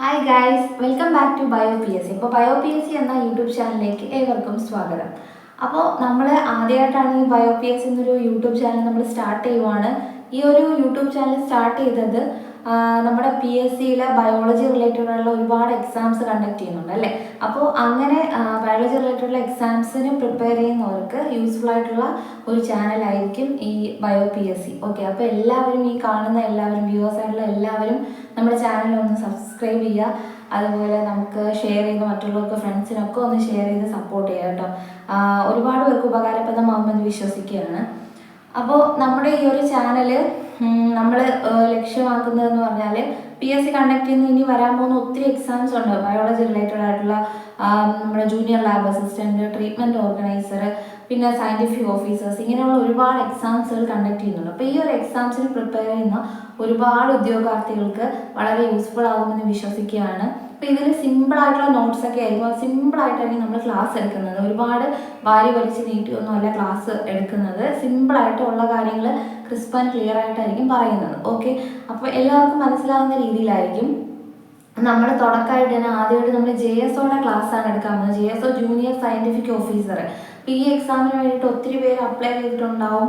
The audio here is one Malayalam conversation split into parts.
Hi guys, welcome back to bio P S C. ഇപ്പോൾ ബയോ പി എസ് സി എന്ന യൂട്യൂബ് ചാനലിലേക്ക് ഏവർക്കും സ്വാഗതം. അപ്പോൾ നമ്മൾ ആദ്യമായിട്ടാണ് ഈ ബയോ പി എസ് സി എന്നൊരു യൂട്യൂബ് ചാനൽ നമ്മൾ സ്റ്റാർട്ട് ചെയ്യുവാണ്. ഈ ഒരു യൂട്യൂബ് ചാനൽ സ്റ്റാർട്ട് ചെയ്തത് നമ്മുടെ പി എസ് സിയിലെ ബയോളജി റിലേറ്റഡ് ആയിട്ടുള്ള ഒരുപാട് എക്സാംസ് കണ്ടക്ട് ചെയ്യുന്നുണ്ട് അല്ലേ. അപ്പോൾ അങ്ങനെ ബയോളജി റിലേറ്റഡുള്ള എക്സാംസിന് പ്രിപ്പയർ ചെയ്യുന്നവർക്ക് യൂസ്ഫുൾ ആയിട്ടുള്ള ഒരു ചാനലായിരിക്കും ഈ bio P S C. Okay, അപ്പോൾ എല്ലാവരും ഈ കാണുന്ന എല്ലാവരും വ്യൂവേഴ്സ് ആയിട്ടുള്ള എല്ലാവരും നമ്മുടെ ചാനൽ ഒന്ന് സബ്സ്ക്രൈബ് ചെയ്യുക. അതുപോലെ നമുക്ക് ഷെയർ ചെയ്ത് മറ്റുള്ളവർക്ക് ഫ്രണ്ട്സിനൊക്കെ ഒന്ന് ഷെയർ ചെയ്ത് സപ്പോർട്ട് ചെയ്യുക കേട്ടോ. ഒരുപാട് പേർക്ക് ഉപകാരപ്രദമാകുമെന്ന് വിശ്വസിക്കുകയാണ്. അപ്പോൾ നമ്മുടെ ഈ ഒരു ചാനൽ നമ്മൾ ലക്ഷ്യമാക്കുന്നതെന്ന് പറഞ്ഞാൽ പി എസ് സി കണ്ടക്ട് ചെയ്യുന്ന ഇനി വരാൻ പോകുന്ന ഒത്തിരി എക്സാംസ് ഉണ്ട്. ബയോളജി റിലേറ്റഡ് ആയിട്ടുള്ള നമ്മുടെ junior lab assistant, treatment organiser, പിന്നെ സയൻറ്റിഫിക് ഓഫീസേഴ്സ്, ഇങ്ങനെയുള്ള ഒരുപാട് എക്സാംസുകൾ കണ്ടക്ട് ചെയ്യുന്നുണ്ട്. അപ്പോൾ ഈ ഒരു എക്സാംസിന് പ്രിപ്പയർ ചെയ്യുന്ന ഒരുപാട് ഉദ്യോഗാർത്ഥികൾക്ക് വളരെ യൂസ്ഫുൾ ആകുമെന്ന് വിശ്വസിക്കുകയാണ്. അപ്പോൾ ഇതിൽ സിമ്പിളായിട്ടുള്ള നോട്ട്സൊക്കെ ആയിരിക്കും. സിമ്പിളായിട്ടായിരിക്കും നമ്മൾ ക്ലാസ് എടുക്കുന്നത്. ഒരുപാട് വാരി വലിച്ച് നീട്ടിയൊന്നുമല്ല ക്ലാസ് എടുക്കുന്നത്. സിമ്പിളായിട്ടുള്ള കാര്യങ്ങൾ ക്രിസ്പ് ആൻഡ് ക്ലിയർ ആയിട്ടായിരിക്കും പറയുന്നത്. ഓക്കെ, അപ്പോൾ എല്ലാവർക്കും മനസ്സിലാവുന്ന രീതിയിലായിരിക്കും. നമ്മൾ തുടക്കമായിട്ട് തന്നെ ആദ്യമായിട്ട് നമ്മൾ JSOയുടെ ക്ലാസ്സാണ് എടുക്കാൻ പോകുന്നത്. JSO junior scientific officer. അപ്പോൾ ഈ എക്സാമിന് വേണ്ടിയിട്ട് ഒത്തിരി പേര് അപ്ലൈ ചെയ്തിട്ടുണ്ടാവും.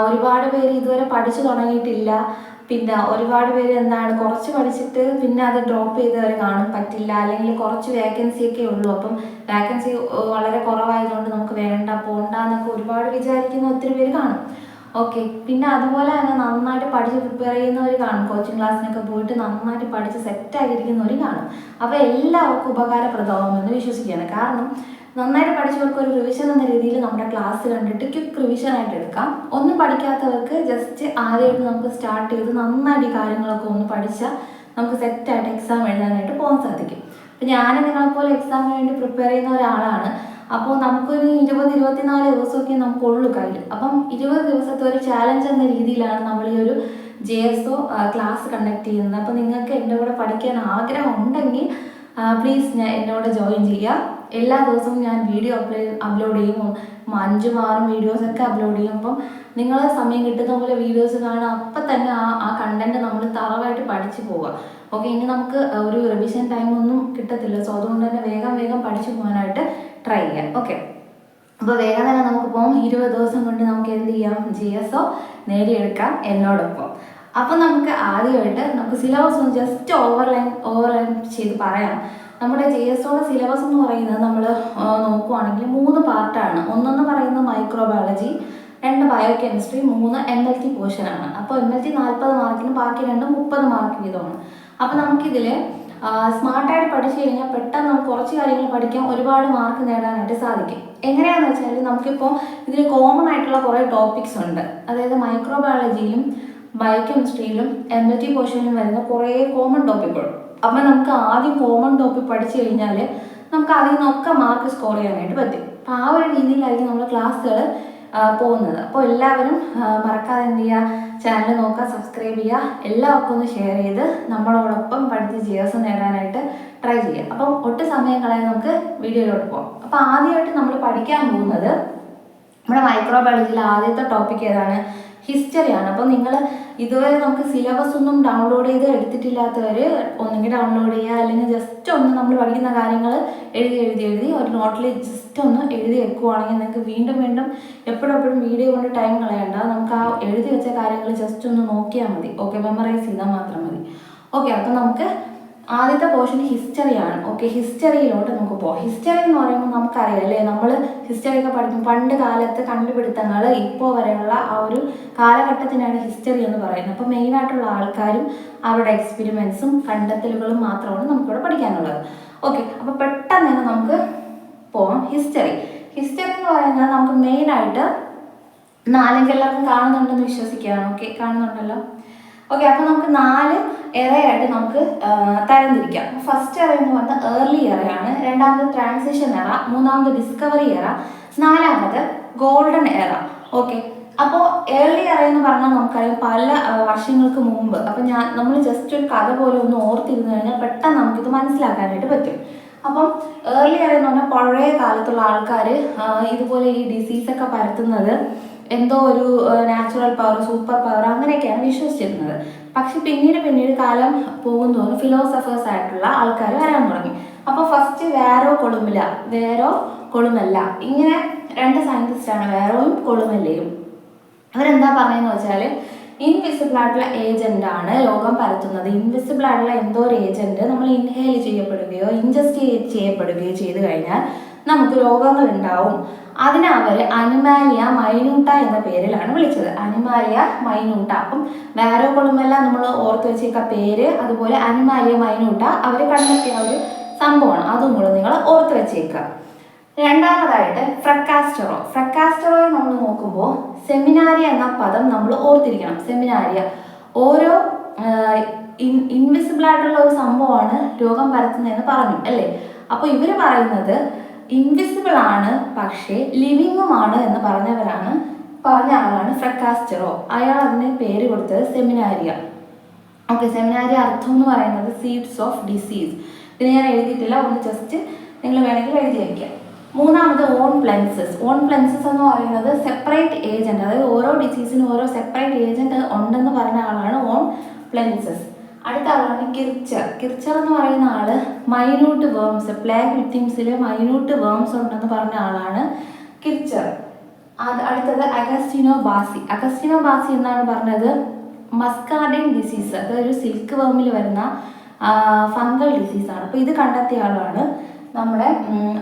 ഒരുപാട് പേര് ഇതുവരെ പഠിച്ചു തുടങ്ങിയിട്ടില്ല. പിന്നെ ഒരുപാട് പേര് കുറച്ച് പഠിച്ചിട്ട് പിന്നെ അത് ഡ്രോപ്പ് ചെയ്തവർ കാണും, പറ്റില്ല, അല്ലെങ്കിൽ കുറച്ച് വേക്കൻസിയൊക്കെ ഉള്ളൂ. അപ്പം വേക്കൻസി വളരെ കുറവായതുകൊണ്ട് നമുക്ക് വേണ്ട, പോണ്ട എന്നൊക്കെ ഒരുപാട് വിചാരിക്കുന്ന ഒത്തിരി പേര് കാണും. ഓക്കെ, പിന്നെ അതുപോലെ തന്നെ നന്നായിട്ട് പഠിച്ച് പ്രിപ്പയർ ചെയ്യുന്നവർ കാണും. കോച്ചിങ് ക്ലാസ്സിനൊക്കെ പോയിട്ട് നന്നായിട്ട് പഠിച്ച് സെറ്റായിരിക്കുന്നവർ കാണും. അപ്പോൾ എല്ലാവർക്കും ഉപകാരപ്രദമാകുമെന്ന് വിശ്വസിക്കുകയാണ്. കാരണം നന്നായിട്ട് പഠിച്ചവർക്ക് ഒരു റിവിഷൻ എന്ന രീതിയിൽ നമ്മുടെ ക്ലാസ് കണ്ടിട്ട് ക്വിക്ക് റിവിഷനായിട്ട് എടുക്കാം. ഒന്നും പഠിക്കാത്തവർക്ക് ജസ്റ്റ് ആദ്യമായിട്ട് നമുക്ക് സ്റ്റാർട്ട് ചെയ്ത് നന്നായിട്ട് ഈ കാര്യങ്ങളൊക്കെ ഒന്ന് പഠിച്ചാൽ നമുക്ക് സെറ്റായിട്ട് എക്സാം എഴുതാനായിട്ട് പോകാൻ സാധിക്കും. അപ്പം ഞാൻ നിങ്ങളെപ്പോലെ എക്സാമിന് വേണ്ടി പ്രിപ്പയർ ചെയ്യുന്ന ഒരാളാണ്. അപ്പോൾ നമുക്കൊരു 20-24 ദിവസമൊക്കെ നമുക്കുള്ളൂ കയ്യിൽ. അപ്പം 20 ദിവസത്തെ ഒരു ചാലഞ്ച് എന്ന രീതിയിലാണ് നമ്മൾ ഈ ഒരു JSO ക്ലാസ് കണ്ടക്ട് ചെയ്യുന്നത്. അപ്പോൾ നിങ്ങൾക്ക് എൻ്റെ കൂടെ പഠിക്കാൻ ആഗ്രഹം ഉണ്ടെങ്കിൽ പ്ലീസ് എൻ്റെ കൂടെ ജോയിൻ ചെയ്യുക. എല്ലാ ദിവസവും ഞാൻ വീഡിയോ അപ്ലോഡ് ചെയ്യും. 5-6 വീഡിയോസൊക്കെ അപ്ലോഡ് ചെയ്യും. അപ്പം നിങ്ങൾ സമയം കിട്ടുന്ന പോലെ വീഡിയോസ് കാണുക, അപ്പം തന്നെ ആ കണ്ടൻറ്റ് നമ്മൾ തറവായിട്ട് പഠിച്ചു പോവുക. ഓക്കെ, ഇനി നമുക്ക് ഒരു റിവിഷൻ ടൈമൊന്നും കിട്ടത്തില്ല. സോ അതുകൊണ്ട് തന്നെ വേഗം പഠിച്ചു പോകാനായിട്ട് ട്രൈ ചെയ്യാം. ഓക്കെ, അപ്പോൾ വേഗം തന്നെ നമുക്ക് പോകാം. 20 ദിവസം കൊണ്ട് നമുക്ക് എന്ത് ചെയ്യാം, JSO നേടിയെടുക്കാം എന്നോടൊപ്പം. അപ്പം നമുക്ക് ആദ്യമായിട്ട് നമുക്ക് സിലബസ് ഒന്ന് ജസ്റ്റ് ഓവർലൈൻ ചെയ്ത് പറയാം. നമ്മുടെ JSOയുടെ സിലബസ് എന്ന് പറയുന്നത് നമ്മൾ നോക്കുവാണെങ്കിൽ 3 പാർട്ടാണ്. ഒന്നെന്ന് പറയുന്നത് മൈക്രോബയോളജി, 2 ബയോകെമിസ്ട്രി, 3 MLT പോർഷനാണ്. അപ്പോൾ MLT 40 മാർക്കിനും ബാക്കി 2 30 മാർക്ക് വീതമാണ്. അപ്പോൾ നമുക്കിതിൽ സ്മാർട്ടായിട്ട് പഠിച്ചു കഴിഞ്ഞാൽ പെട്ടെന്ന് നമുക്ക് കുറച്ച് കാര്യങ്ങൾ പഠിക്കാൻ ഒരുപാട് മാർക്ക് നേടാനായിട്ട് സാധിക്കും. എങ്ങനെയാണെന്ന് വെച്ചാൽ നമുക്കിപ്പോൾ ഇതിൽ കോമൺ ആയിട്ടുള്ള കുറേ ടോപ്പിക്സ് ഉണ്ട്. അതായത് മൈക്രോബയോളജിയിലും ബയോകെമിസ്ട്രിയിലും MLT പോർഷനിലും വരുന്ന കുറേ കോമൺ ടോപ്പിക്കുകൾ. അപ്പം നമുക്ക് ആദ്യം കോമൺ ടോപ്പിക് പഠിച്ചു കഴിഞ്ഞാൽ നമുക്ക് അതിൽ നിന്നൊക്കെ മാർക്ക് സ്കോർ ചെയ്യാനായിട്ട് പറ്റും. അപ്പോൾ ആ ഒരു രീതിയിലായിരിക്കും നമ്മൾ ക്ലാസ്സുകൾ പോകുന്നത്. അപ്പോൾ എല്ലാവരും മറക്കാതെ എന്ത് ചെയ്യുക, ചാനൽ നോക്കുക, സബ്സ്ക്രൈബ് ചെയ്യുക, എല്ലാവർക്കും ഒന്ന് ഷെയർ ചെയ്ത് നമ്മളോടൊപ്പം പഠിച്ച് JSO നേടാനായിട്ട് ട്രൈ ചെയ്യുക. അപ്പം ഒട്ടും സമയം കളയാൻ നമുക്ക് വീഡിയോയിലോട്ട് പോകാം. അപ്പോൾ ആദ്യമായിട്ട് നമ്മൾ പഠിക്കാൻ പോകുന്നത് നമ്മുടെ മൈക്രോബയോളജിയിലെ ആദ്യത്തെ ടോപ്പിക് ഏതാണ്, ഹിസ്റ്ററിയാണ്. അപ്പോൾ നിങ്ങൾ ഇതുവരെ നമുക്ക് സിലബസ് ഒന്നും ഡൗൺലോഡ് ചെയ്ത് എടുത്തിട്ടില്ലാത്തവർ ഒന്നെങ്കിൽ ഡൗൺലോഡ് ചെയ്യുക, അല്ലെങ്കിൽ ജസ്റ്റ് ഒന്ന് നമ്മൾ പഠിക്കുന്ന കാര്യങ്ങൾ എഴുതി ഒരു നോട്ടിൽ ജസ്റ്റ് ഒന്ന് എഴുതി വെക്കുവാണെങ്കിൽ നിങ്ങൾക്ക് വീണ്ടും എപ്പോഴും വീഡിയോ കൊണ്ട് ടൈം കളയണ്ട. നമുക്ക് ആ എഴുതി വെച്ച കാര്യങ്ങൾ ജസ്റ്റ് ഒന്ന് നോക്കിയാൽ മതി. ഓക്കെ, മെമ്മറൈസ് ചെയ്താൽ മാത്രം മതി. ഓക്കെ, അപ്പോൾ നമുക്ക് ആദ്യത്തെ പോർഷൻ ഹിസ്റ്ററിയാണ്. ഓക്കെ, ഹിസ്റ്ററിയിലോട്ട് നമുക്ക് പോകാം. ഹിസ്റ്ററി എന്ന് പറയുമ്പോൾ നമുക്കറിയാം അല്ലേ, നമ്മൾ ഹിസ്റ്ററിയൊക്കെ പഠിക്കും. പണ്ട് കാലത്ത് കണ്ടുപിടുത്തങ്ങൾ ഇപ്പോൾ വരെയുള്ള ആ ഒരു കാലഘട്ടത്തിനാണ് ഹിസ്റ്ററി എന്ന് പറയുന്നത്. അപ്പോൾ മെയിനായിട്ടുള്ള ആൾക്കാരും അവരുടെ എക്സ്പെരിമെൻസും കണ്ടെത്തലുകളും മാത്രമാണ് നമുക്കിവിടെ പഠിക്കാനുള്ളത്. ഓക്കെ, അപ്പോൾ പെട്ടെന്ന് തന്നെ നമുക്ക് പോകാം. ഹിസ്റ്ററി എന്ന് പറയുന്നത് നമുക്ക് മെയിനായിട്ട് 4 എല്ലാവർക്കും കാണുന്നുണ്ടെന്ന് വിശ്വസിക്കുകയാണ്. ഓക്കെ, കാണുന്നുണ്ടല്ലോ. ഓക്കെ, അപ്പോൾ നമുക്ക് 4 എറയായിട്ട് നമുക്ക് തരംതിരിക്കാം. ഫസ്റ്റ് എറ എന്ന് പറഞ്ഞാൽ ഏർലി എറയാണ്, രണ്ടാമത് ട്രാൻസിഷൻ എറ, മൂന്നാമത് ഡിസ്കവറി എറ, 4ാമത് ഗോൾഡൻ എറ. ഓക്കെ, അപ്പോൾ ഏർലി എറ എന്ന് പറഞ്ഞാൽ നമുക്കറിയാം പല വർഷങ്ങൾക്ക് മുമ്പ്. അപ്പം നമ്മൾ ജസ്റ്റ് ഒരു കഥ പോലെ ഒന്ന് ഓർത്തിരുന്നു കഴിഞ്ഞാൽ പെട്ടെന്ന് നമുക്കിത് മനസ്സിലാക്കാനായിട്ട് പറ്റും. അപ്പം ഏർലി എറ എന്ന് പറഞ്ഞാൽ പഴയ കാലത്തുള്ള ആൾക്കാർ ഇതുപോലെ ഈ ഡിസീസൊക്കെ പരത്തുന്നത് എന്തോ ഒരു നാച്ചുറൽ പവർ, സൂപ്പർ പവർ അങ്ങനെയൊക്കെയാണ് വിശ്വസിച്ചിരുന്നത്. പക്ഷെ പിന്നീട് കാലം പോകുന്തോറും ഫിലോസഫേഴ്സ് ആയിട്ടുള്ള ആൾക്കാർ വരാൻ തുടങ്ങി. അപ്പോൾ ഫസ്റ്റ് വേരോ കൊളുമല്ല ഇങ്ങനെ 2 സയൻറ്റിസ്റ്റാണ്, വേറോയും കൊളുമല്ലയും. അവരെന്താ പറയുന്നത് വെച്ചാൽ ഇൻവിസിബിൾ ആയിട്ടുള്ള ഏജന്റ് ആണ് രോഗം പരത്തുന്നത്. ഇൻവിസിബിൾ ആയിട്ടുള്ള എന്തോ ഒരു ഏജന്റ് നമ്മൾ ഇൻഹേൽ ചെയ്യപ്പെടുകയോ ഇൻജസ്റ്റ് ചെയ്യപ്പെടുകയോ ചെയ്തു കഴിഞ്ഞാൽ നമുക്ക് രോഗങ്ങൾ ഉണ്ടാവും. അതിനെ അവർ അനിമാലിയ മൈന്യൂട്ട എന്ന പേരിലാണ് വിളിച്ചത്. അനിമാലിയ മൈന്യൂട്ട. അപ്പം വേരോ കൊളുമല്ല നമ്മൾ ഓർത്ത് വെച്ചേക്ക പേര്, അതുപോലെ അനിമാലിയ മൈന്യൂട്ട അവർ കണ്ടെത്തിയ ഒരു സംഭവമാണ്. അതും കൂടെ നിങ്ങൾ ഓർത്ത് വെച്ചേക്കുക. രണ്ടാമതായിട്ട് ഫ്രക്കാസ്റ്ററോയെ നമ്മൾ നോക്കുമ്പോൾ സെമിനാരിയ എന്ന പദം നമ്മൾ ഓർത്തിരിക്കണം. സെമിനാരിയ ഓരോ ഇൻവിസിബിൾ ആയിട്ടുള്ള ഒരു സംഭവമാണ് രോഗം പരത്തുന്നതെന്ന് പറഞ്ഞു അല്ലേ. അപ്പോൾ ഇവർ പറയുന്നത് ഇൻവിസിബിൾ ആണ് പക്ഷേ ലിവിങ്ങുമാണ് എന്ന് പറഞ്ഞ ആളാണ് ഫ്രക്കാസ്റ്ററോ. അയാൾ അതിന് പേര് കൊടുത്തത് സെമിനാരിയ. ഓക്കെ, സെമിനാരിയ അർത്ഥം എന്ന് പറയുന്നത് സീഡ്സ് ഓഫ് ഡിസീസ്. ഇത് ഞാൻ എഴുതിയിട്ടില്ല, ഒന്ന് ജസ്റ്റ് നിങ്ങൾ വേണമെങ്കിൽ എഴുതി വയ്ക്കാം. മൂന്നാമത് ഓൺ പ്ലെൻസസ് എന്ന് പറയുന്നത് സെപ്പറേറ്റ് ഏജന്റ്, അതായത് ഓരോ ഡിസീസിനും ഓരോ സെപ്പറേറ്റ് ഏജന്റ് ഉണ്ടെന്ന് പറഞ്ഞ ആളാണ് ഓൺ പ്ലെൻസസ്. അടുത്ത ആളാണ് കിർച്ചർ എന്ന് പറയുന്ന ആള് മൈന്യൂട്ട് വേംസ്, പ്ലേഗ് വിക്ടിംസിൽ മൈന്യൂട്ട് വേംസ് ഉണ്ടെന്ന് പറഞ്ഞ ആളാണ് കിർച്ചർ. അടുത്തത് അഗസ്റ്റിനോ ബാസി എന്നാണ് പറഞ്ഞത് മസ്കാർഡിൻ ഡിസീസ്, അതൊരു സിൽക്ക് വേമിൽ വരുന്ന ഫംഗൽ ഡിസീസാണ്. അപ്പോൾ ഇത് കണ്ടെത്തിയ ആളാണ് നമ്മുടെ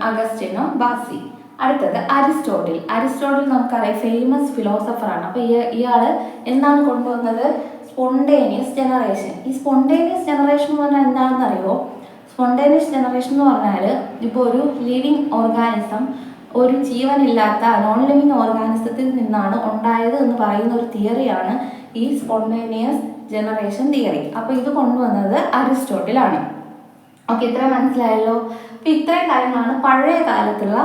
അഗസ്റ്റിനോ ബാസി. അടുത്തത് അരിസ്റ്റോട്ടിൽ നമുക്കറിയാം ഫേമസ് ഫിലോസഫറാണ്. അപ്പോൾ ഇയാൾ എന്താണ് കൊണ്ടുവന്നത്? Spontaneous generation. ഈ സ്പോണ്ടേനിയസ് ജനറേഷൻ എന്ന് പറഞ്ഞാൽ എന്താണെന്ന് അറിയുമോ? സ്പോണ്ടേനിയസ് ജനറേഷൻ എന്ന് പറഞ്ഞാൽ ഇപ്പോൾ ഒരു ലിവിങ് ഓർഗാനിസം ഒരു ജീവനില്ലാത്ത നോൺ ലിവിങ് ഓർഗാനിസത്തിൽ നിന്നാണ് ഉണ്ടായത് എന്ന് പറയുന്ന ഒരു തിയറിയാണ് ഈ സ്പോണ്ടേനിയസ് ജനറേഷൻ തിയറി. അപ്പോൾ ഇത് കൊണ്ടുവന്നത് അരിസ്റ്റോട്ടിലാണ്. ഓക്കെ, ഇത്ര മനസ്സിലായല്ലോ. അപ്പം ഇത്രയും കാര്യങ്ങളാണ് പഴയ കാലത്തുള്ള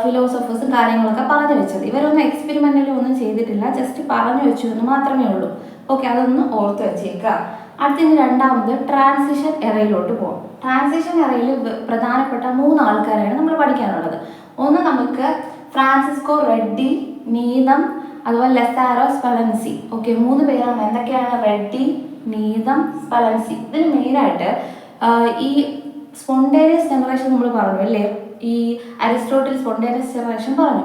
ഫിലോസഫേഴ്സും കാര്യങ്ങളൊക്കെ പറഞ്ഞു വെച്ചത്. ഇവരൊന്നും എക്സ്പെരിമെന്റിലും ഒന്നും ചെയ്തിട്ടില്ല, ജസ്റ്റ് പറഞ്ഞു വെച്ചു എന്ന് മാത്രമേ ഉള്ളൂ. ഓക്കെ, അതൊന്ന് ഓർത്ത് വെച്ചേക്കുക. അടുത്തതിന് രണ്ടാമത് ട്രാൻസിഷൻ എറയിലോട്ട് പോകും. ട്രാൻസിഷൻ എറയിൽ പ്രധാനപ്പെട്ട 3 ആൾക്കാരാണ് നമ്മൾ പഠിക്കാനുള്ളത്. ഒന്ന് നമുക്ക് ഫ്രാൻസിസ്കോ റെഡ്ഡി, നീതം, അതുപോലെ ലെസാരോ സ്പെലൻസി. ഓക്കെ, 3 പേരാണ്. എന്തൊക്കെയാണ്? റെഡ്ഡി, നീതം, സ്പെലൻസി. ഇതിന് മെയിനായിട്ട് ഈ സ്പോണ്ടേനിയസ് ജനറേഷൻ നമ്മൾ പറഞ്ഞു അല്ലേ, ഈ അരിസ്റ്റോട്ടിൽ സ്പോണ്ടേനിയസ് ജനറേഷൻ പറഞ്ഞു.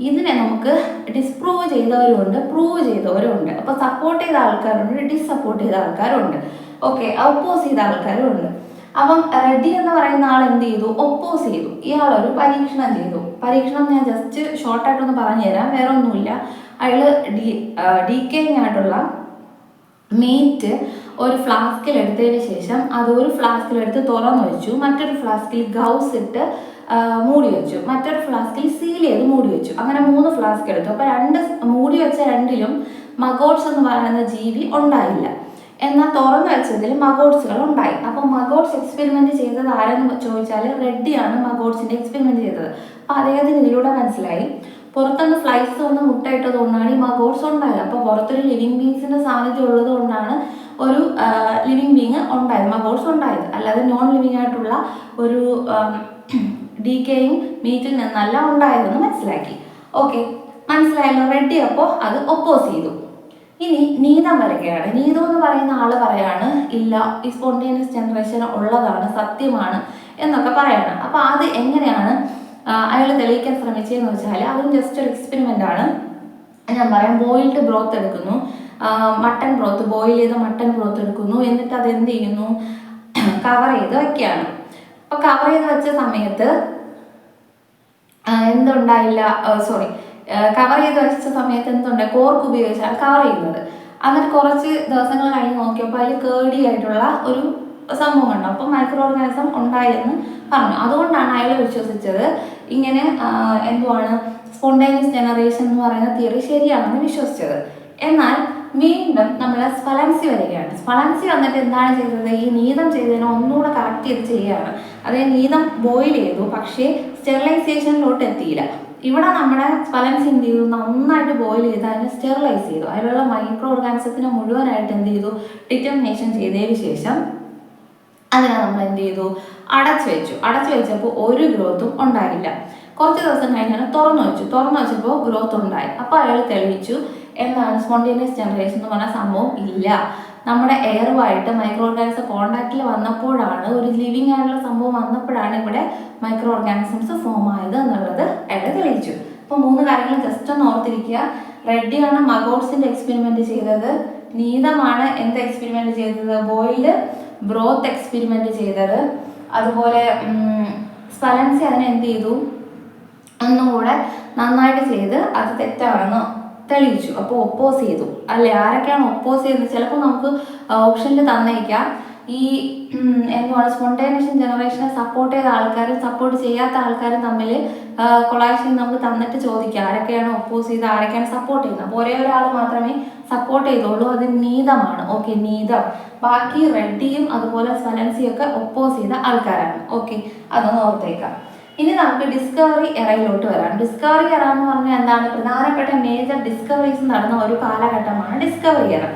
ഇതിനെ നമുക്ക് ഡിസ്പ്രൂവ് ചെയ്തവരുമുണ്ട്, പ്രൂവ് ചെയ്തവരുമുണ്ട്. അപ്പോൾ സപ്പോർട്ട് ചെയ്ത ആൾക്കാരുണ്ട്, ഡിസ്സപ്പോർട്ട് ചെയ്ത ആൾക്കാരുണ്ട്. ഓക്കെ, ഒപ്പോസ് ചെയ്ത ആൾക്കാരുമുണ്ട്. അപ്പം റെഡ്ഡി എന്ന് പറയുന്ന ആൾ എന്ത് ചെയ്തു? ഒപ്പോസ് ചെയ്തു. ഇയാളൊരു പരീക്ഷണം ചെയ്തു. പരീക്ഷണം ഞാൻ ജസ്റ്റ് ഷോർട്ടായിട്ടൊന്ന് പറഞ്ഞു തരാം, വേറെ ഒന്നുമില്ല. അയാൾ ഡീക്കേയിങ് ആയിട്ടുള്ള മീറ്റ് ഒരു ഫ്ലാസ്കിൽ എടുത്തതിന് ശേഷം അത് ഒരു ഫ്ലാസ്കിലെടുത്ത് തുറന്നു വെച്ചു, മറ്റൊരു ഫ്ലാസ്കിൽ ഗൗസ് ഇട്ട് മൂടി വെച്ചു, മറ്റൊരു ഫ്ലാസ്കിൽ സീൽ ചെയ്ത് മൂടി വെച്ചു. അങ്ങനെ 3 ഫ്ലാസ്ക് എടുത്തു. അപ്പോൾ മൂടി വെച്ച 2ലും മഗോട്സ് എന്ന് പറയുന്ന ജീവി ഉണ്ടായില്ല. എന്നാൽ തുറന്നു വെച്ചതിൽ മഗോട്സുകൾ ഉണ്ടായി. അപ്പോൾ മഗോട്സ് എക്സ്പെരിമെന്റ് ചെയ്തത് ആരെന്ന് ചോദിച്ചാൽ റെഡ്ഡിയാണ് മഗോട്സിന്റെ എക്സ്പെരിമെന്റ് ചെയ്തത്. അപ്പോൾ അദ്ദേഹത്തിന് ഇതിലൂടെ മനസ്സിലായി പുറത്തുനിന്ന് ഫ്ലൈസ് വന്ന് മുട്ടയിട്ടത് കൊണ്ടാണ് ഈ മഗോട്സ് ഉണ്ടായത്. അപ്പോൾ പുറത്തൊരു ലിവിങ് ബീങ്സിന്റെ സാന്നിധ്യം ഉള്ളത് കൊണ്ടാണ് ഒരു ലിവിങ് ബീങ് ഉണ്ടായത്, മഗോട്സ് ഉണ്ടായത്. അല്ലാതെ നോൺ ലിവിങ് ആയിട്ടുള്ള ഒരു ഡീക്കേയിങ് മീറ്റിൽ നിന്നല്ല ഉണ്ടായതെന്ന് മനസ്സിലാക്കി. ഓക്കെ, മനസ്സിലായല്ലോ. റെഡ്ഡി അപ്പോൾ അത് ഒപ്പോസ് ചെയ്തു. ഇനി നീതം വരികയാണ്. നീതം എന്ന് പറയുന്ന ആള് പറയാണ് ഇല്ല, ഈ സ്പോണ്ടേനിയസ് ജനറേഷൻ ഉള്ളതാണ്, സത്യമാണ് എന്നൊക്കെ പറയാണ്. അപ്പോൾ അത് എങ്ങനെയാണ് അയാൾ തെളിയിക്കാൻ ശ്രമിച്ചതെന്ന് വെച്ചാൽ അതും ജസ്റ്റ് ഒരു എക്സ്പെരിമെന്റ് ആണ്. ഞാൻ പറയാം. ബോയിൽഡ് ബ്രോത്ത് എടുക്കുന്നു, മട്ടൺ ബ്രോത്ത്, ബോയിൽ ചെയ്ത മട്ടൺ ബ്രോത്ത് എടുക്കുന്നു. എന്നിട്ട് അത് എന്ത് ചെയ്യുന്നു? കവർ ചെയ്ത് വെക്കുകയാണ്. അപ്പോൾ കവർ ചെയ്ത് വെച്ച സമയത്ത് എന്തുണ്ടായില്ല, കവർ ചെയ്ത് വെച്ച സമയത്ത് എന്തുണ്ടായി? കോർക്ക് ഉപയോഗിച്ചാണ് കവർ ചെയ്യുന്നത്. എന്നിട്ട് കുറച്ച് ദിവസങ്ങൾ കഴിഞ്ഞ് നോക്കിയപ്പോൾ അതിൽ കേർഡി ആയിട്ടുള്ള ഒരു സംഭവം കണ്ടു. അപ്പോൾ മൈക്രോ ഓർഗാനിസം ഉണ്ടായെന്ന് പറഞ്ഞു. അതുകൊണ്ടാണ് അയാൾ വിശ്വസിച്ചത് ഇങ്ങനെ എന്തുവാണ് സ്പോണ്ടേനിയസ് ജനറേഷൻ എന്ന് പറയുന്ന തിയറി ശരിയാണെന്ന് വിശ്വസിച്ചത്. എന്നാൽ വീണ്ടും നമ്മൾ സ്പലൻസി വരികയാണ്. സ്പലൻസി വന്നിട്ട് എന്താണ് ചെയ്തത്? ഈ നീതം ചെയ്തതിനെ ഒന്നുകൂടെ കറക്റ്റ് ചെയ്ത് ചെയ്യുകയാണ്. അതായത് നീതം ബോയിൽ ചെയ്തു, പക്ഷേ സ്റ്റെറിലൈസേഷനിലോട്ട് എത്തിയില്ല. ഇവിടെ നമ്മുടെ സ്പലൻസി എന്ത് ചെയ്തു? നന്നായിട്ട് ബോയിൽ ചെയ്ത് അതിനെ സ്റ്റെറിലൈസ് ചെയ്തു. അതിലുള്ള മൈക്രോ ഓർഗാനിസത്തിനെ മുഴുവനായിട്ട് എന്ത് ചെയ്തു? ഡിറ്റർമിനേഷൻ ചെയ്തതിന് ശേഷം അതിനെ നമ്മൾ എന്ത് ചെയ്തു? അടച്ചു വെച്ചപ്പോൾ ഒരു ഗ്രോത്തും ഉണ്ടായില്ല. കുറച്ച് ദിവസം കഴിഞ്ഞാൽ തുറന്നു വെച്ചപ്പോൾ ഗ്രോത്ത് ഉണ്ടായി. അപ്പോൾ അയാൾ തെളിയിച്ചു എന്താണ് സ്പോണ്ടേനിയസ് ജനറേഷൻ എന്ന് പറഞ്ഞ സംഭവം ഇല്ല. നമ്മുടെ എയറുമായിട്ട് മൈക്രോ ഓർഗാനിസം കോണ്ടാക്റ്റിൽ വന്നപ്പോഴാണ്, ഒരു ലിവിങ് ആയിട്ടുള്ള സംഭവം വന്നപ്പോഴാണ് ഇവിടെ മൈക്രോ ഓർഗാനിസംസ് ഫോം ആയത് എന്നുള്ളത് അയാൾ തെളിയിച്ചു. അപ്പോൾ 3 കാര്യങ്ങൾ ജസ്റ്റ് ഒന്ന് ഓർത്തിരിക്കുക. റെഡ്ഡിയാണ് മഗോട്സിന്റെ എക്സ്പെരിമെന്റ് ചെയ്തത്. നീതമാണ് എന്ത് എക്സ്പെരിമെന്റ് ചെയ്തത്? ബോയിൽഡ് ബ്രോത്ത് എക്സ്പെരിമെന്റ് ചെയ്തത്. അതുപോലെ സ്പലൻസി അതിനെ എന്ത് ചെയ്തു? ഒന്നും കൂടെ നന്നായിട്ട് ചെയ്ത് അത് തെറ്റാണെന്ന് തെളിയിച്ചു. അപ്പോൾ ഒപ്പോസ് ചെയ്തു അല്ലേ? ആരൊക്കെയാണ് ഒപ്പോസ് ചെയ്യുന്നത്? ചിലപ്പോൾ നമുക്ക് ഓപ്ഷനിൽ തന്നേക്കാം ഈ എന്താണ് സ്പോണ്ടേനിയസ് ജനറേഷനെ സപ്പോർട്ട് ചെയ്ത ആൾക്കാരും സപ്പോർട്ട് ചെയ്യാത്ത ആൾക്കാരും തമ്മിൽ കൊളാഷൻ നമുക്ക് തന്നിട്ട് ചോദിക്കാം ആരൊക്കെയാണ് ഒപ്പോസ് ചെയ്ത് ആരൊക്കെയാണ് സപ്പോർട്ട് ചെയ്യുന്നത്. അപ്പോൾ ഒരേ ഒരാൾ മാത്രമേ സപ്പോർട്ട് ചെയ്തുള്ളൂ, അത് നീതമാണ്. ഓക്കെ, നീതം. ബാക്കി റെഡ്ഡിയും അതുപോലെ സ്പലൻസിയും ഒക്കെ ഒപ്പോസ് ചെയ്ത ആൾക്കാരാണ്. ഓക്കെ, അതൊന്ന് ഓർത്തേക്കാം. ഇനി നമുക്ക് ഡിസ്കവറി എറയിലോട്ട് വരാം. ഡിസ്കവറി എറ എന്ന് പറഞ്ഞാൽ എന്താണ്? പ്രധാനപ്പെട്ട മേജർ ഡിസ്കവറീസ് നടന്ന ഒരു കാലഘട്ടമാണ് ഡിസ്കവറി എറ.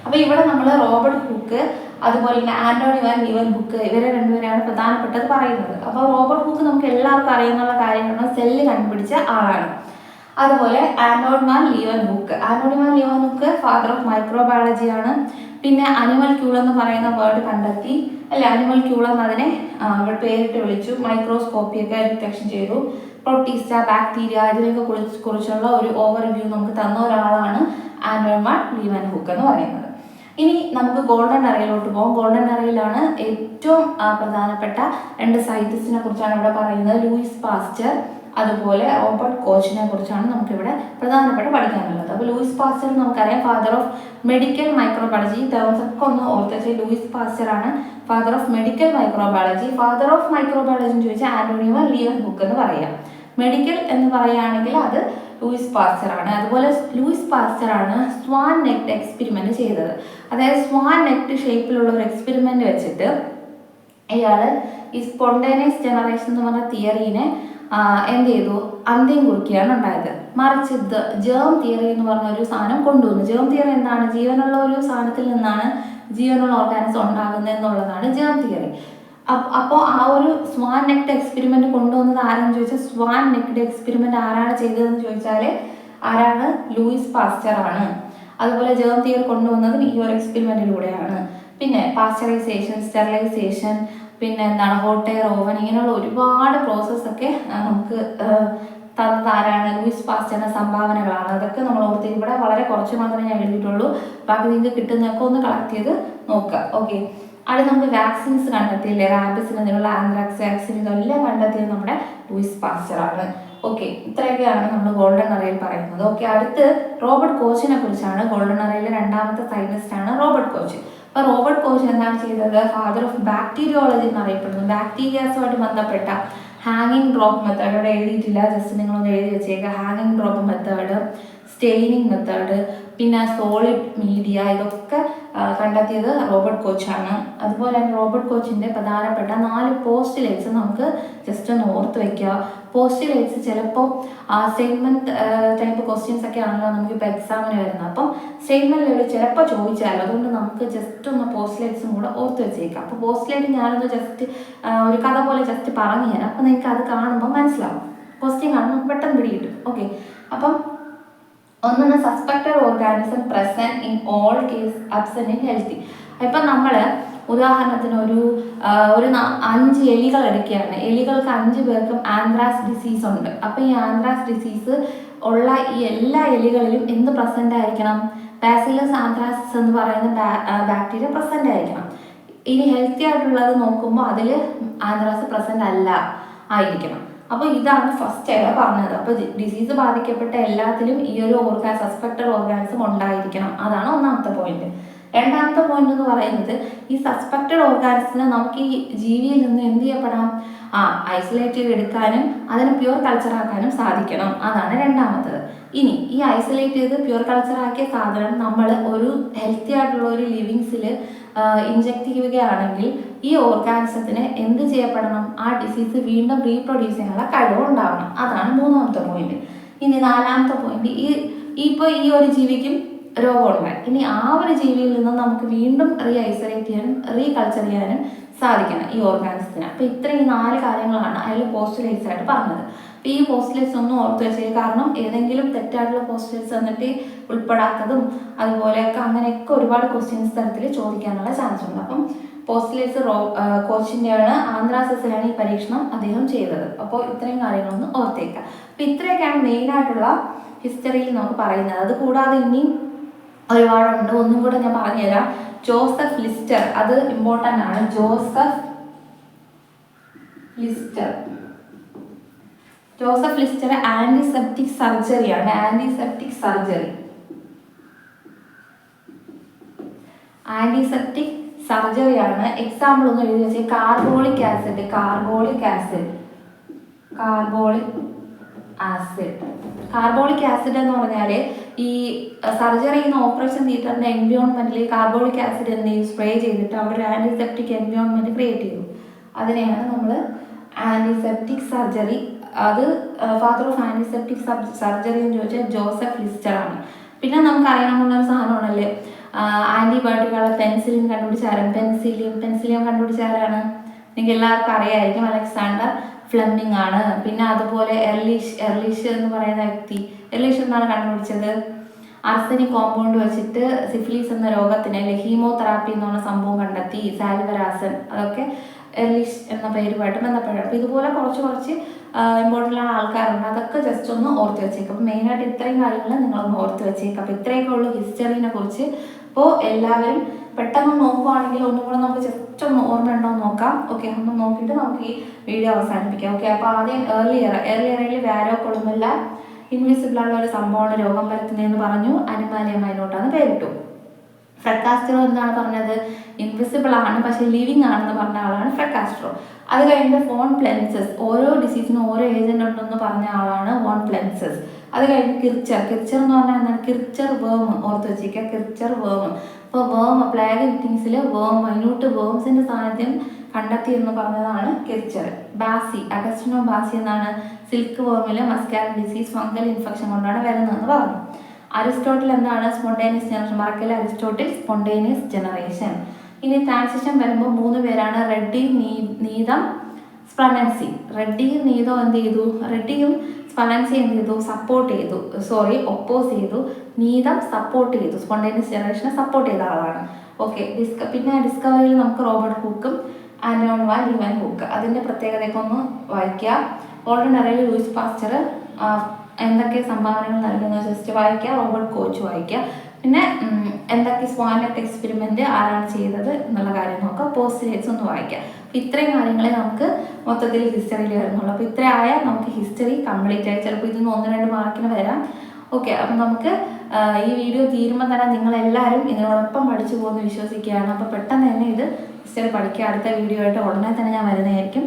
അപ്പോൾ ഇവിടെ നമ്മൾ റോബർട്ട് ഹുക്ക് അതുപോലെ തന്നെ ആന്റോണി വാൻ ലീവൻഹുക്ക് ഇവരെ രണ്ടുപേരെയാണ് പ്രധാനപ്പെട്ടത് പറയുന്നത്. അപ്പോൾ റോബർട്ട് ഹുക്ക് നമുക്ക് എല്ലാവർക്കും അറിയുന്ന കാര്യമാണ്, സെല്ല് കണ്ടുപിടിച്ച ആളാണ്. അതുപോലെ ആന്റോണി വാൻ ലീവൻഹുക്ക് ഫാദർ ഓഫ് മൈക്രോബയോളജി ആണ്. പിന്നെ അനിമൽ ക്യൂൾ എന്ന് പറയുന്ന വേർഡ് കണ്ടെത്തി അല്ലെ, അനിമൽ ക്യൂൾ എന്ന് അതിനെ പേരിട്ട് വിളിച്ചു. മൈക്രോസ്കോപ്പിയൊക്കെ ഡിറ്റക്ഷൻ ചെയ്തു. പ്രോട്ടീസ്റ്റ, ബാക്ടീരിയ ഇതിനെയൊക്കെ കുറിച്ചുള്ള ഒരു ഓവർവ്യൂ നമുക്ക് തന്ന ഒരാളാണ് ആന്റോണി വാൻ ലീവൻഹുക്ക് എന്ന് പറയുന്നത്. ഇനി നമുക്ക് ഗോൾഡൻ എറയിലോട്ട് പോകും. ഗോൾഡൻ എറയിലാണ് ഏറ്റവും പ്രധാനപ്പെട്ട 2 സയന്റിസ്റ്റിനെ കുറിച്ചാണ് ഇവിടെ പറയുന്നത്. ലൂയിസ് പാസ്റ്റർ അതുപോലെ റോബർട്ട് കോച്ചിനെ കുറിച്ചാണ് നമുക്കിവിടെ പ്രധാനപ്പെട്ട പഠിക്കാനുള്ളത്. അപ്പോൾ ലൂയിസ് പാസ്റ്റർ നമുക്കറിയാം father of medical microbiology. Terms ഒക്കെ ഒന്ന് ഓർത്ത് ലൂയിസ് പാസ്റ്റർ ആണ് father of medical microbiology. Father of microbiology എന്ന് ചോദിച്ചാൽ ആന്റോണി വാൻ ലീവൻഹുക്ക് എന്ന് പറയാം. മെഡിക്കൽ എന്ന് പറയുകയാണെങ്കിൽ അത് ലൂയിസ് പാസ്റ്റർ ആണ്. അതുപോലെ ലൂയിസ് പാസ്റ്റർ ആണ് സ്വാൻ നെക്ട് എക്സ്പെരിമെന്റ് ചെയ്തത്. അതായത് സ്വാൻ നെക്ട് ഷേപ്പിലുള്ള ഒരു എക്സ്പെരിമെന്റ് വെച്ചിട്ട് ഇയാൾ ഈ സ്പോണ്ടേനിയസ് ജനറേഷൻ എന്ന് പറഞ്ഞ തിയറീനെ എന്ത് ചെയ്തു? അന്ത്യം കുറിക്കുകയാണ് ഉണ്ടായത്. മറിച്ച് ജേം തിയറി എന്ന് പറഞ്ഞ ഒരു സാധനം കൊണ്ടുവന്നു. ജേം തിയറി എന്താണ്? ജീവനുള്ള ഒരു സാധനത്തിൽ നിന്നാണ് ജീവനുള്ള ഓർഗാനിസം ഉണ്ടാകുന്നത് എന്നുള്ളതാണ് ജേം തിയറി. അപ്പോൾ ആ ഒരു സ്വാൻ നെക്ട് എക്സ്പെരിമെന്റ് കൊണ്ടുവന്നത് ആരാന്ന് ചോദിച്ചാൽ, സ്വാൻ നെക്ട് എക്സ്പെരിമെന്റ് ആരാണ് ചെയ്തതെന്ന് ചോദിച്ചാൽ ആരാണ്? ലൂയിസ് പാസ്റ്റർ ആണ്. അതുപോലെ ജേം തിയറി കൊണ്ടുവന്നതും ഈ ഒരു എക്സ്പെരിമെന്റിലൂടെയാണ്. പിന്നെ പാസ്ചറൈസേഷൻ, സ്റ്റെറിലൈസേഷൻ, പിന്നെ എന്താണ് ഹോട്ട് എയർ ഓവൻ, ഇങ്ങനെയുള്ള ഒരുപാട് പ്രോസസ്സൊക്കെ നമുക്ക് തന്നത് ആരാണ്? ലൂയിസ് പാസ്റ്ററിന്റെ സംഭാവനകളാണ്. അതൊക്കെ നമ്മൾ ഓർത്ത് ഇവിടെ വളരെ കുറച്ച് മാത്രമേ ഞാൻ എഴുതിയിട്ടുള്ളൂ. ബാക്കി നിങ്ങൾക്ക് കിട്ടുന്നതൊക്കെ ഒന്ന് കളക്ട് ചെയ്ത് നോക്കുക. ഓക്കെ, അത് നമുക്ക് വാക്സിൻസ് കണ്ടെത്തിയില്ലേ? റാബിസിന് അതിനുള്ള ആന്ത്രാക്സ് വാക്സിൻ ഇതെല്ലാം കണ്ടെത്തിയത് നമ്മുടെ ലൂയിസ് പാസ്റ്റർ ആണ്. ഓക്കെ, ഇത്രയൊക്കെയാണ് നമ്മൾ ഗോൾഡൻ എറയിൽ പറയുന്നത്. ഓക്കെ, അടുത്ത് റോബർട്ട് കോച്ചിനെ കുറിച്ചാണ്. ഗോൾഡൻ എറയിലെ 2ാമത്തെ സയന്റിസ്റ്റ് ആണ് റോബർട്ട് കോച്ച്. അപ്പോൾ റോബർട്ട് കോച്ച് എന്താണ് ചെയ്തത്? ഫാദർ ഓഫ് ബാക്ടീരിയോളജി എന്നറിയപ്പെടുന്നു. ബാക്ടീരിയാസുമായിട്ട് ബന്ധപ്പെട്ട ഹാങ്ങിങ് ഡ്രോപ്പ് മെത്തേഡ് ഇവിടെ എഴുതിയിട്ടില്ല, ജസ്റ്റ് നിങ്ങളൊന്ന് എഴുതി വെച്ചേക്കുക. ഹാങ്ങിങ് ഡ്രോപ്പ് മെത്തേഡ്, സ്റ്റെയിനിങ് മെത്തേഡ്, പിന്നെ സോളിഡ് മീഡിയ, ഇതൊക്കെ കണ്ടെത്തിയത് റോബർട്ട് കോച്ചാണ്. അതുപോലെ തന്നെ റോബർട്ട് കോച്ചിൻ്റെ പ്രധാനപ്പെട്ട 4 പോസ്റ്റുലേറ്റ്സ് നമുക്ക് ജസ്റ്റ് ഒന്ന് ഓർത്ത് വയ്ക്കുക. പോസ്റ്റുലേറ്റ്സ് ചിലപ്പോൾ സ്റ്റേറ്റ്മെന്റ് ടൈപ്പ് ക്വസ്റ്റ്യൻസ് ഒക്കെ ആണല്ലോ നമുക്കിപ്പോൾ എക്സാമിന് വരുന്നത്. അപ്പം സ്റ്റേറ്റ്മെന്റ് ലെവൽ ചിലപ്പോൾ ചോദിച്ചാലോ, അതുകൊണ്ട് നമുക്ക് ജസ്റ്റ് ഒന്ന് പോസ്റ്റുലേറ്റ്സും കൂടെ ഓർത്ത് വെച്ചേക്കാം. അപ്പോൾ പോസ്റ്റുലേറ്റ് ഞാനൊന്ന് ജസ്റ്റ് ഒരു കഥ പോലെ ജസ്റ്റ് പറഞ്ഞു തരാം. അപ്പം നിങ്ങൾക്ക് അത് കാണുമ്പോൾ മനസ്സിലാവും, ക്വസ്റ്റ്യൻ കാണുമ്പോൾ പെട്ടെന്ന് പിടികിട്ടും. ഓക്കെ, അപ്പം ഒന്നാണ് suspected organism present in all case absent in healthy. ഇപ്പം നമ്മൾ ഉദാഹരണത്തിന് ഒരു 5 എലികൾ എടുക്കുകയാണ്. എലികൾക്ക് 5 പേർക്കും ആന്ത്രാക്സ് ഡിസീസ് ഉണ്ട്. അപ്പോൾ ഈ ആന്ത്രാക്സ് ഡിസീസ് ഉള്ള ഈ എല്ലാ എലികളിലും എന്ത് പ്രസന്റ് ആയിരിക്കണം? ബാസിലസ് ആന്ത്രാക്സിസ് എന്ന് പറയുന്ന ബാക്ടീരിയ പ്രസന്റ് ആയിരിക്കണം. ഇനി ഹെൽത്തി ആയിട്ടുള്ളത് നോക്കുമ്പോൾ അതിൽ ആന്ത്രാക്സ് പ്രസന്റ് അല്ല ആയിരിക്കണം. അപ്പോൾ ഇതാണ് ഫസ്റ്റ് അയാൾ പറഞ്ഞത്. അപ്പോൾ ഡിസീസ് ബാധിക്കപ്പെട്ട എല്ലാത്തിലും ഈ ഒരു സസ്പെക്റ്റഡ് ഓർഗാനിസം ഉണ്ടായിരിക്കണം. അതാണ് 1ാമത്തെ പോയിന്റ്. 2ാമത്തെ പോയിന്റ് എന്ന് പറയുന്നത് ഈ സസ്പെക്റ്റഡ് ഓർഗാനിസത്തിനെ നമുക്ക് ഈ ജീവിയിൽ നിന്ന് എന്ത് ചെയ്യപ്പെടാം? ഐസൊലേറ്റ് ചെയ്ത് എടുക്കാനും അതിനെ പ്യുവർ കൾച്ചറാക്കാനും സാധിക്കണം. അതാണ് 2ാമത്തത്. ഇനി ഈ ഐസൊലേറ്റ് ചെയ്ത് പ്യുവർ കൾച്ചറാക്കിയ സാധനം നമ്മൾ ഒരു ഹെൽത്തി ആയിട്ടുള്ള ഒരു ലിവിങ്സിൽ ഇൻജെക്ട് ചെയ്യുകയാണെങ്കിൽ ഈ ഓർഗാനിസത്തിന് എന്ത് ചെയ്യപ്പെടണം? ആ ഡിസീസ് വീണ്ടും റീപ്രൊഡ്യൂസ് ചെയ്യാനുള്ള കഴിവുണ്ടാവണം. അതാണ് 3ാമത്തെ പോയിന്റ്. ഇനി 4ാമത്തെ പോയിന്റ്, ഇപ്പോൾ ഈ ഒരു ജീവിക്കും രോഗമുണ്ടായി. ഇനി ആ ഒരു ജീവിയിൽ നിന്ന് നമുക്ക് വീണ്ടും ഐസൊലേറ്റ് ചെയ്യാനും റീകൾച്ചർ ചെയ്യാനും സാധിക്കണം ഈ ഓർഗാനിസത്തിന്. അപ്പോൾ ഇത്രയും 4 കാര്യങ്ങളാണ് അതിൽ പോസ്റ്റുലേറ്റ്സ് ആയിട്ട് പറഞ്ഞത്. അപ്പോൾ ഈ പോസ്റ്റ്ലേറ്റ്സ് ഒന്നും ഓർത്ത് വെച്ചേ, കാരണം ഏതെങ്കിലും തെറ്റായിട്ടുള്ള പോസ്റ്റ്ലേറ്റ്സ് വന്നിട്ട് ഉൾപ്പെടാത്തതും അതുപോലെയൊക്കെ അങ്ങനെയൊക്കെ ഒരുപാട് ക്വസ്റ്റ്യൻസ് തരത്തിൽ ചോദിക്കാനുള്ള ചാൻസ് ഉണ്ട്. അപ്പം പോസ്റ്റ്ലേറ്റ്സ് കോച്ചിൻ്റെയാണ്, ആന്ധ്ര സെസ്സിലാണ് ഈ പരീക്ഷണം അദ്ദേഹം ചെയ്തത്. അപ്പോൾ ഇത്രയും കാര്യങ്ങളൊന്ന് ഓർത്തേക്കാം. അപ്പോൾ ഇത്രയൊക്കെയാണ് മെയിനായിട്ടുള്ള ഹിസ്റ്ററിയിൽ നമുക്ക് പറയുന്നത്. അത് കൂടാതെ ഇനിയും ഒരുപാടുണ്ട്. ഒന്നും കൂടെ ഞാൻ പറഞ്ഞുതരാം. ജോസഫ് ലിസ്റ്റർ, അത് ഇമ്പോർട്ടൻ്റ് ആണ്. ജോസഫ് ലിസ്റ്റർ ആന്റിസെപ്റ്റിക് സർജറിയാണ്. ആന്റിസെപ്റ്റിക് സർജറിയാണ്. എക്സാമ്പിൾ ഒന്ന് എഴുതി വെച്ചാൽ കാർബോളിക് ആസിഡ് എന്ന് പറഞ്ഞാൽ ഈ സർജറി ചെയ്യുന്ന ഓപ്പറേഷൻ തിയേറ്ററിന്റെ എൻവയോൺമെന്റിൽ കാർബോളിക് ആസിഡ് എന്ത് ചെയ്യും, സ്പ്രേ ചെയ്തിട്ട് അവിടെ ഒരു ആന്റിസെപ്റ്റിക് എൻവയോൺമെന്റ് ക്രിയേറ്റ് ചെയ്തു. അതിനെയാണ് നമ്മൾ ആന്റിസെപ്റ്റിക് സർജറി. അത് ഫാദർ ഓഫ് ആന്റിസെപ്റ്റിക് സർജറി എന്ന് ചോദിച്ചാൽ ജോസഫ് ലിസ്റ്റർ ആണ്. പിന്നെ നമുക്ക് അറിയാവുന്ന സാധനമാണല്ലേ ആന്റിബയോട്ടിക്കുള്ള പെൻസിലിൻ കണ്ടുപിടിച്ചാരാണ്? നിങ്ങൾക്ക് എല്ലാവർക്കും അറിയാമായിരിക്കും. അലക്സാണ്ടർ ഫ്ലെമിംഗ് ആണ്. പിന്നെ അതുപോലെ എർലിഷ് എന്ന് പറയുന്ന വ്യക്തി, എർലിഷ് എന്നാണ് കണ്ടുപിടിച്ചത്? ആർസനിക് കോമ്പൗണ്ട് വെച്ചിട്ട് സിഫിലിസ് എന്ന രോഗത്തിന് ഹീമോതെറാപ്പി എന്ന് പറഞ്ഞ സംഭവം കണ്ടെത്തി. സാൽവരാസൻ, അതൊക്കെ എർലിഷ് എന്ന പേരുമായിട്ട് ബന്ധപ്പെട്ടാണ്. അപ്പോൾ ഇതുപോലെ കുറച്ച് ഇമ്പോർട്ടൻ്റ് ആയ ആൾക്കാരുണ്ട്. അതൊക്കെ ജസ്റ്റ് ഒന്ന് ഓർത്ത് വെച്ചേക്കാം. അപ്പോൾ മെയിനായിട്ട് ഇത്രയും കാര്യങ്ങൾ നിങ്ങളൊന്ന് ഓർത്ത് വെച്ചേക്കാം. അപ്പോൾ ഇത്രയൊക്കെ ഉള്ളൂ ഹിസ്റ്ററിനെ കുറിച്ച്. അപ്പോൾ എല്ലാവരും പെട്ടെന്ന് നോക്കുവാണെങ്കിൽ ഒന്നും കൂടെ നമുക്ക് ജസ്റ്റ് ഒന്ന് ഓർമ്മ ഉണ്ടോ എന്ന് നോക്കാം. ഓക്കെ, ഒന്ന് നോക്കിയിട്ട് നമുക്ക് ഈ വീഡിയോ അവസാനിപ്പിക്കാം. ഓക്കെ, അപ്പോൾ ആദ്യം ഏർലിയറിൽ വാരോ കൊളുമല്ല ഇൻവിസിബിൾ ആയുള്ള ഒരു സംഭവമാണ് രോഗം പരത്തുന്നതെന്ന് പറഞ്ഞു. അനിമാലിയ മൈനോട്ടാന്ന് പേരിട്ടു. ഫ്രെഡ് കാസ്ട്രോ എന്താണ് പറഞ്ഞത്? ഇൻവിസിബിൾ ആണ് പക്ഷെ ലിവിങ് ആണെന്ന് പറഞ്ഞ ആളാണ് ഫ്രെഡ് കാസ്ട്രോ. അത് കഴിഞ്ഞിട്ട് വോൺ പ്ലെൻസസ്, ഓരോ ഡിസീസിനും ഓരോ ഏജന്റ് ഉണ്ടെന്ന് പറഞ്ഞ ആളാണ് വോൺ പ്ലെൻസസ്. അത് കഴിഞ്ഞ് കിർച്ചർ എന്ന് പറഞ്ഞാൽ എന്താണ്? കിർച്ചർ വേം, ഓർത്ത് വെച്ചിരിക്കുക, കിർച്ചർ വേം. അപ്പോൾ വേം, പ്ലേഗ് വിക്ടിംസിൽ വേം, മൈന്യൂട്ട് വേംസിന്റെ സാന്നിധ്യം കണ്ടെത്തി എന്ന് പറഞ്ഞതാണ് കിർച്ചർ. ബാസി, അഗസ്റ്റിനോ ബാസി എന്നാണ് സിൽക്ക് വേമിൽ മസ്കാരൻ ഡിസീസ് ഫംഗൽ ഇൻഫെക്ഷൻ കൊണ്ടാണ് വരുന്നതെന്ന് പറഞ്ഞു. അരിസ്റ്റോട്ടിൽ എന്താണ്? Spontaneous generation. മറക്കൽ അരിസ്റ്റോട്ടിൽ സ്പോണ്ടേനിയസ് ജനറേഷൻ. ഇനി ട്രാൻസിഷൻ വരുമ്പോൾ 3 പേരാണ്. റെഡ്ഡി, നീതം, സ്പലൻസി. റെഡ്ഡിയും നീതം എന്ത് ചെയ്തു? റെഡ്ഡിയും സ്പലൻസി എന്ത് ചെയ്തു? ഒപ്പോസ് ചെയ്തു. നീതം സപ്പോർട്ട് ചെയ്തു. സ്പോണ്ടേനിയസ് ജനറേഷനെ സപ്പോർട്ട് ചെയ്ത ആളാണ്. ഓക്കെ, പിന്നെ ഡിസ്കവറിയിൽ നമുക്ക് റോബർട്ട് ഹൂക്കും ആൻഡോൺ വാൻ ലിവൻ ഹൂക്ക്, അതിൻ്റെ പ്രത്യേകതയൊക്കെ ഒന്ന് വായിക്കുക. ഓർഡിനറിയിൽ ലൂയിസ് പാസ്റ്റർ എന്തൊക്കെ സംഭാവനകൾ നൽകുന്നത് ജസ്റ്റ് വായിക്കുക. റോബർട്ട് കോച്ച് വായിക്കുക. പിന്നെ എന്തൊക്കെ സ്വാനറ്റ് എക്സ്പെരിമെന്റ് ആരാണ് ചെയ്തത് എന്നുള്ള കാര്യം നോക്കുക. പോസ്റ്റ്ലേറ്റ്സ് ഒന്ന് വായിക്കുക. അപ്പോൾ ഇത്രയും കാര്യങ്ങളെ നമുക്ക് മൊത്തത്തിൽ ഹിസ്റ്ററിയിൽ വരുന്നുള്ളൂ. അപ്പോൾ ഇത്ര ആയാൽ നമുക്ക് ഹിസ്റ്ററി കംപ്ലീറ്റ് ആയി. ചിലപ്പോൾ ഇതിന് 1-2 മാർക്കിന് വരാം. ഓക്കെ, അപ്പം നമുക്ക് ഈ വീഡിയോ തീരുമ്പോൾ തന്നെ നിങ്ങളെല്ലാവരും ഇതിനോടൊപ്പം പഠിച്ചു പോകുമെന്ന് വിശ്വസിക്കുകയാണ്. അപ്പോൾ പെട്ടെന്ന് തന്നെ ഇത് ഹിസ്റ്ററി പഠിക്കുക. അടുത്ത വീഡിയോ ആയിട്ട് ഉടനെ തന്നെ ഞാൻ വരുന്നതായിരിക്കും.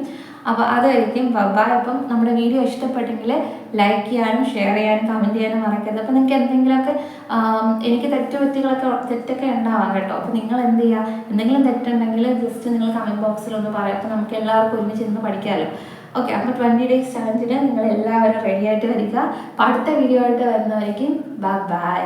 അപ്പോൾ അതായിരിക്കും ബൈ. അപ്പം നമ്മുടെ വീഡിയോ ഇഷ്ടപ്പെട്ടെങ്കിൽ ലൈക്ക് ചെയ്യാനും ഷെയർ ചെയ്യാനും കമൻറ്റ് ചെയ്യാനും മറക്കരുത്. അപ്പോൾ നിങ്ങൾക്ക് എന്തെങ്കിലുമൊക്കെ എനിക്ക് തെറ്റൊക്കെ ഉണ്ടാവാം കേട്ടോ. അപ്പോൾ നിങ്ങൾ എന്ത് ചെയ്യുക, എന്തെങ്കിലും തെറ്റുണ്ടെങ്കിൽ ജസ്റ്റ് നിങ്ങൾ കമൻറ്റ് ബോക്സിലൊന്ന് പറയാം. അപ്പോൾ നമുക്ക് എല്ലാവർക്കും ഒരുമിച്ച് ഇരുന്ന് പഠിക്കാമല്ലോ. ഓക്കെ, അപ്പോൾ 20 days ചലഞ്ചിന് നിങ്ങൾ എല്ലാവരും റെഡി ആയിട്ട് വരിക. അപ്പോൾ അടുത്ത വീഡിയോ ആയിട്ട് വരുന്നവരേക്കും ബൈ.